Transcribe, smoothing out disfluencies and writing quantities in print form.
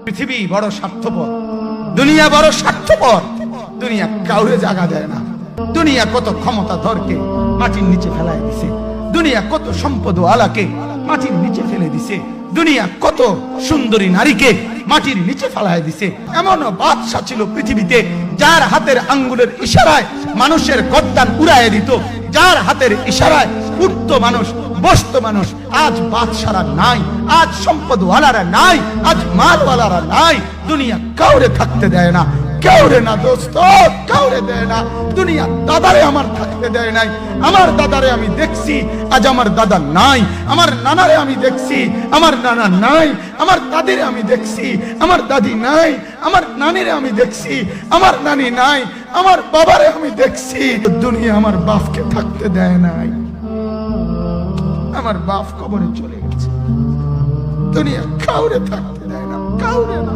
পৃথিবী বড় স্বার্থপর, দুনিয়া বড় স্বার্থপর। দুনিয়া কাউরে জায়গা দেয় না। দুনিয়া কত ক্ষমতা ধরকে মাটির নিচে ফেলায় দিছে। দুনিয়া কত সম্পদ আলাকে মাটির নিচে ফেলে দিছে। দুনিয়া কত সুন্দরী নারীকে মাটির নিচে ফেলায় দিছে। এমন বাদশা ছিল পৃথিবীতে যার হাতের আঙ্গুলের ইশারায় মানুষের গর্দান উড়াইয়া দিত, যার হাতের ইশারায় উঠত মানুষ, বসত মানুষ। আজ বাদশারা নাই, আজ সম্পদওয়ালারা নাই, আজ মালওয়ালারা নাই। দুনিয়া কাউরে থাকতে দেয় না, কাউরে না দোস্ত, কাউরে দেয় না। দুনিয়া দাদারে আমার থাকতে দেয় নাই। আমার দাদারে আমি দেখছি, আজ আমার দাদা নাই। আমার নানারে আমি দেখছি, আমার নানা নাই। আমার দাদিরে আমি দেখছি, আমার দাদি নাই। আমার নানিরে আমি দেখছি, আমার নানি নাই। আমার বাবারে আমি দেখছি। দুনিয়া আমার বাপকে থাকতে দেয় নাই। আমার বাপ কবরে চলে গেছে। দুনিয়া কাউরে থাকতে দেয় না, কাউরে না।